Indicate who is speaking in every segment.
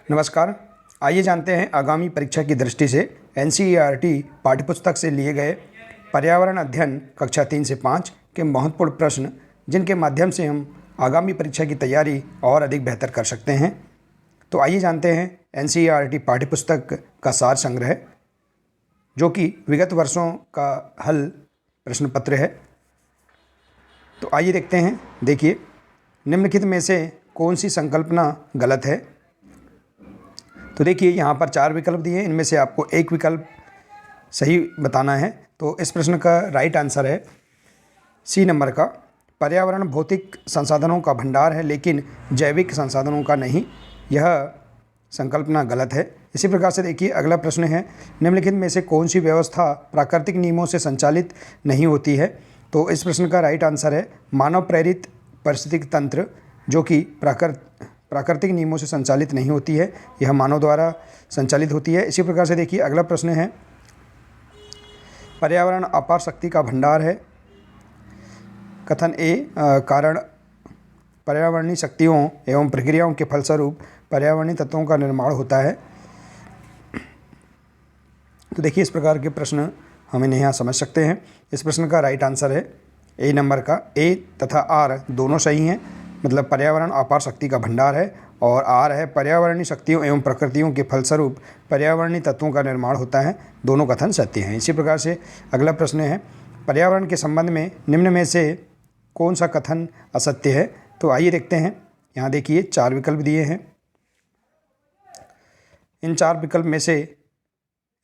Speaker 1: नमस्कार। आइए जानते हैं आगामी परीक्षा की दृष्टि से एनसीईआरटी पाठ्यपुस्तक से लिए गए पर्यावरण अध्ययन कक्षा 3 से 5 के महत्वपूर्ण प्रश्न, जिनके माध्यम से हम आगामी परीक्षा की तैयारी और अधिक बेहतर कर सकते हैं। तो आइए जानते हैं एनसीईआरटी पाठ्यपुस्तक का सार संग्रह, जो कि विगत वर्षों का हल प्रश्न पत्र है। तो आइए देखते हैं। देखिए, निम्नलिखित में से कौन सी संकल्पना गलत है। तो देखिए, यहाँ पर 4 विकल्प दिए हैं, इनमें से आपको एक विकल्प सही बताना है। तो इस प्रश्न का राइट आंसर है सी नंबर का, पर्यावरण भौतिक संसाधनों का भंडार है लेकिन जैविक संसाधनों का नहीं। यह संकल्पना गलत है। इसी प्रकार से देखिए, अगला प्रश्न है, निम्नलिखित में से कौन सी व्यवस्था प्राकृतिक नियमों से संचालित नहीं होती है। तो इस प्रश्न का राइट आंसर है मानव प्रेरित पारिस्थितिक तंत्र, जो कि प्राकृतिक नियमों से संचालित नहीं होती है, यह मानव द्वारा संचालित होती है। इसी प्रकार से देखिए, अगला प्रश्न है, पर्यावरण अपार शक्ति का भंडार है। कथन ए, कारण पर्यावरणीय शक्तियों एवं प्रक्रियाओं के फलस्वरूप पर्यावरणीय तत्वों का निर्माण होता है। तो देखिए, इस प्रकार के प्रश्न हम इन्हें यहाँ समझ सकते हैं। इस प्रश्न का राइट आंसर है ए नंबर का, ए तथा आर दोनों सही हैं। मतलब पर्यावरण अपार शक्ति का भंडार है, और आर है पर्यावरणीय शक्तियों एवं प्रकृतियों के फलस्वरूप पर्यावरणीय तत्वों का निर्माण होता है। दोनों कथन सत्य हैं। इसी प्रकार से अगला प्रश्न है, पर्यावरण के संबंध में निम्न में से कौन सा कथन असत्य है। तो आइए देखते हैं। यहाँ देखिए, 4 विकल्प दिए हैं। इन 4 विकल्प में से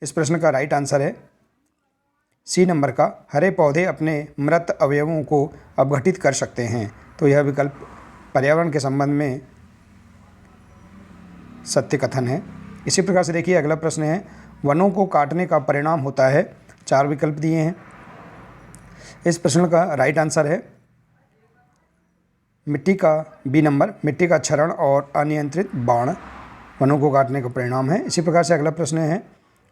Speaker 1: इस प्रश्न का राइट आंसर है सी नंबर का, हरे पौधे अपने मृत अवयवों को अपघटित कर सकते हैं। तो यह विकल्प पर्यावरण के संबंध में सत्य कथन है। इसी प्रकार से देखिए, अगला प्रश्न है, वनों को काटने का परिणाम होता है। 4 विकल्प दिए हैं। इस प्रश्न का राइट आंसर है मिट्टी का, बी नंबर, मिट्टी का क्षरण और अनियंत्रित बाण वनों को काटने का परिणाम है। इसी प्रकार से अगला प्रश्न है,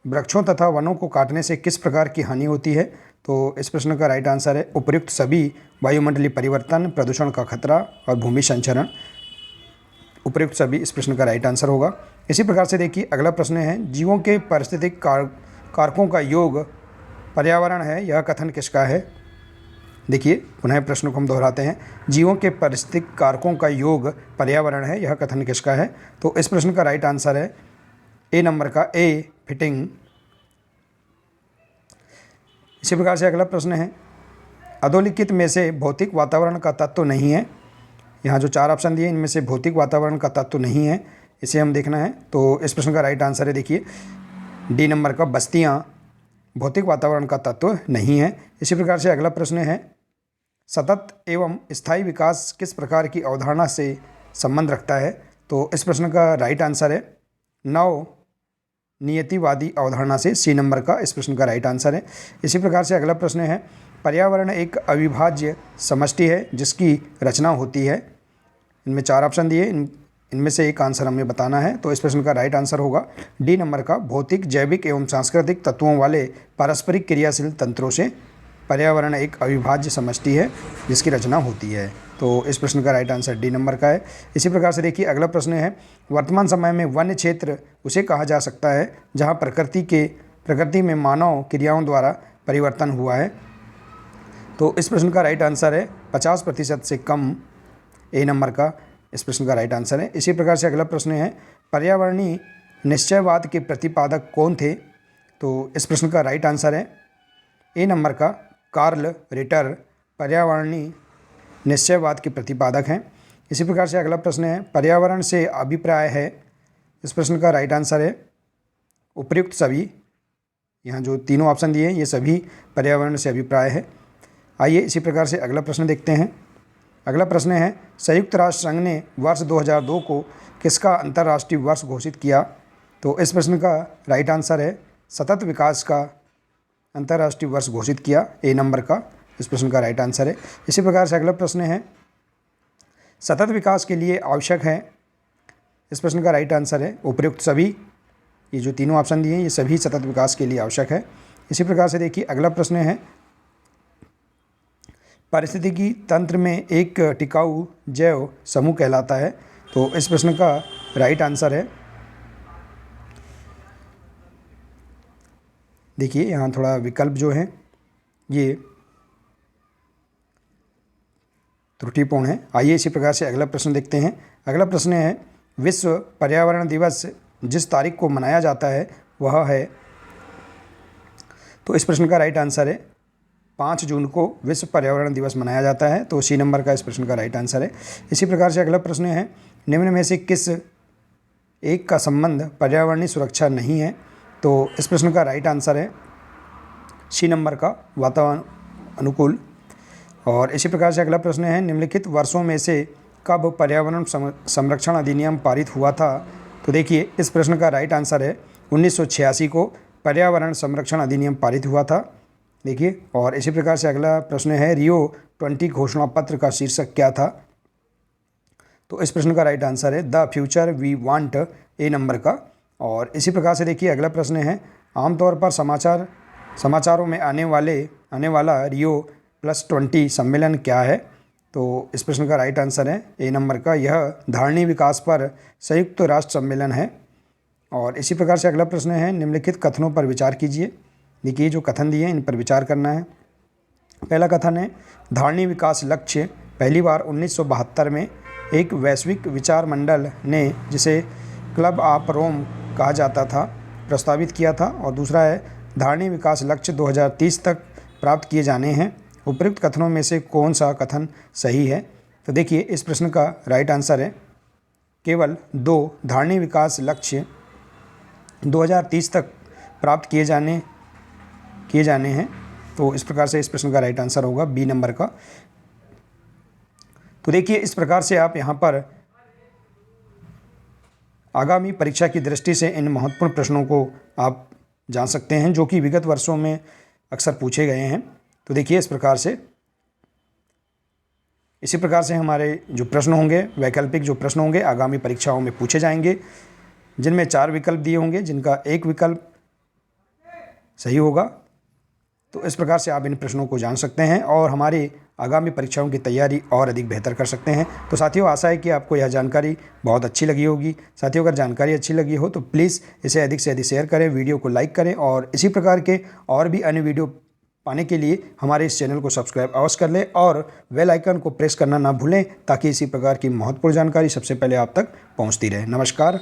Speaker 1: वृक्षों तथा वनों को काटने से किस प्रकार की हानि होती है। तो इस प्रश्न का राइट आंसर है उपर्युक्त सभी, वायुमंडलीय परिवर्तन, प्रदूषण का खतरा और भूमि संचरण। उपर्युक्त सभी इस प्रश्न का राइट आंसर होगा। इसी प्रकार से देखिए, अगला प्रश्न है, जीवों के पारिस्थितिक कारकों का योग पर्यावरण है, यह कथन किसका है। देखिए, पुनः प्रश्न को हम दोहराते हैं, जीवों के पारिस्थितिक कारकों का योग पर्यावरण है, यह कथन किसका है। तो इस प्रश्न का राइट आंसर है ए नंबर का, ए फिटिंग। इसी प्रकार से अगला प्रश्न है, अधोलिखित में से भौतिक वातावरण का तत्व नहीं है। यहाँ जो 4 ऑप्शन दिए, इनमें से भौतिक वातावरण का तत्व नहीं है, इसे हम देखना है। तो इस प्रश्न का राइट आंसर है, देखिए, डी नंबर का, बस्तियाँ भौतिक वातावरण का तत्व नहीं है। इसी प्रकार से अगला प्रश्न है, सतत एवं स्थायी विकास किस प्रकार की अवधारणा से संबंध रखता है। तो इस प्रश्न का राइट आंसर है नव नियतिवादी अवधारणा से, सी नंबर का इस प्रश्न का राइट आंसर है। इसी प्रकार से अगला प्रश्न है, पर्यावरण एक अविभाज्य समष्टि है जिसकी रचना होती है। इनमें 4 ऑप्शन दिए, इनमें से एक आंसर हमें बताना है। तो इस प्रश्न का राइट आंसर होगा डी नंबर का, भौतिक, जैविक एवं सांस्कृतिक तत्वों वाले पारस्परिक क्रियाशील तंत्रों से पर्यावरण एक अविभाज्य समष्टि है जिसकी रचना होती है। तो इस प्रश्न का राइट आंसर डी नंबर का है। इसी प्रकार से देखिए, अगला प्रश्न है, वर्तमान समय में वन्य क्षेत्र उसे कहा जा सकता है जहां प्रकृति में मानव क्रियाओं द्वारा परिवर्तन हुआ है। तो इस प्रश्न का राइट आंसर है 50% से कम, ए नंबर का इस प्रश्न का राइट आंसर है। इसी प्रकार से अगला प्रश्न है, पर्यावरणीय निश्चयवाद के प्रतिपादक कौन थे। तो इस प्रश्न का राइट आंसर है ए नंबर का, कार्ल रिटर पर्यावरणीय निश्चयवाद के प्रतिपादक हैं। इसी प्रकार से अगला प्रश्न है, पर्यावरण से अभिप्राय है। इस प्रश्न का राइट आंसर है उपर्युक्त सभी। यहाँ जो तीनों ऑप्शन दिए हैं, ये सभी पर्यावरण से अभिप्राय है। आइए इसी प्रकार से अगला प्रश्न देखते हैं। अगला प्रश्न है, संयुक्त राष्ट्र संघ ने वर्ष 2002 को किसका अंतर्राष्ट्रीय वर्ष घोषित किया। तो इस प्रश्न का राइट आंसर है सतत विकास का अंतर्राष्ट्रीय वर्ष घोषित किया, ए नंबर का इस प्रश्न का राइट आंसर है। इसी प्रकार से अगला प्रश्न है, सतत विकास के लिए आवश्यक है। इस प्रश्न का राइट आंसर है उपर्युक्त सभी। ये जो तीनों ऑप्शन दिए हैं, ये सभी सतत विकास के लिए आवश्यक है। इसी प्रकार से देखिए, अगला प्रश्न है, पारिस्थितिकी तंत्र में एक टिकाऊ जैव समूह कहलाता है। तो इस प्रश्न का राइट आंसर है देखिए यहाँ थोड़ा विकल्प जो है ये त्रुटिपूर्ण है। आइए इसी प्रकार से अगला प्रश्न देखते हैं। अगला प्रश्न है, विश्व पर्यावरण दिवस जिस तारीख को मनाया जाता है वह है, तो इस प्रश्न का राइट आंसर है 5 जून को विश्व पर्यावरण दिवस मनाया जाता है, तो सी नंबर का इस प्रश्न का राइट आंसर है। इसी प्रकार से अगला प्रश्न है, निम्न में से किस एक का संबंध पर्यावरणीय सुरक्षा नहीं है, तो इस प्रश्न का राइट आंसर है सी नंबर का वातावरण अनुकूल। और इसी प्रकार से अगला प्रश्न है, निम्नलिखित वर्षों में से कब पर्यावरण संरक्षण अधिनियम पारित हुआ था, तो देखिए इस प्रश्न का राइट आंसर है 1986 को पर्यावरण संरक्षण अधिनियम पारित हुआ था। देखिए, और इसी प्रकार से अगला प्रश्न है, रियो 20 घोषणा पत्र का शीर्षक क्या था, तो इस प्रश्न का राइट आंसर है the future we want, A number का। और इसी प्रकार से देखिए अगला प्रश्न है, आमतौर पर समाचारों में आने वाला रियो +20 सम्मेलन क्या है, तो इस प्रश्न का राइट आंसर है ए नंबर का, यह धारणीय विकास पर संयुक्त राष्ट्र सम्मेलन है। और इसी प्रकार से अगला प्रश्न है, निम्नलिखित कथनों पर विचार कीजिए। देखिए जो कथन दिए हैं इन पर विचार करना है। पहला कथन है, धारणीय विकास लक्ष्य पहली बार 1972 में एक वैश्विक विचार मंडल ने, जिसे क्लब ऑफ रोम कहा जाता था, प्रस्तावित किया था। और दूसरा है, धारणीय विकास लक्ष्य 2030 तक प्राप्त किए जाने हैं। उपयुक्त कथनों में से कौन सा कथन सही है, तो देखिए इस प्रश्न का राइट आंसर है केवल 2 धारणीय विकास लक्ष्य 2030 तक प्राप्त किए जाने हैं, तो इस प्रकार से इस प्रश्न का राइट आंसर होगा बी नंबर का। तो देखिए इस प्रकार से आप यहाँ पर आगामी परीक्षा की दृष्टि से इन महत्वपूर्ण प्रश्नों को आप जान सकते हैं, जो कि विगत वर्षों में अक्सर पूछे गए हैं। तो देखिए इसी प्रकार से हमारे जो प्रश्न होंगे, वैकल्पिक जो प्रश्न होंगे आगामी परीक्षाओं में पूछे जाएंगे, जिनमें 4 विकल्प दिए होंगे, जिनका एक विकल्प सही होगा। तो इस प्रकार से आप इन प्रश्नों को जान सकते हैं और हमारी आगामी परीक्षाओं की तैयारी और अधिक बेहतर कर सकते हैं। तो साथियों, आशा है कि आपको यह जानकारी बहुत अच्छी लगी होगी। साथियों, अगर जानकारी अच्छी लगी हो तो प्लीज़ इसे अधिक से अधिक शेयर करें, वीडियो को लाइक करें और इसी प्रकार के और भी अन्य वीडियो पाने के लिए हमारे इस चैनल को सब्सक्राइब अवश्य कर लें और बेल आइकन को प्रेस करना ना भूलें, ताकि इसी प्रकार की महत्वपूर्ण जानकारी सबसे पहले आप तक पहुंचती रहे। नमस्कार।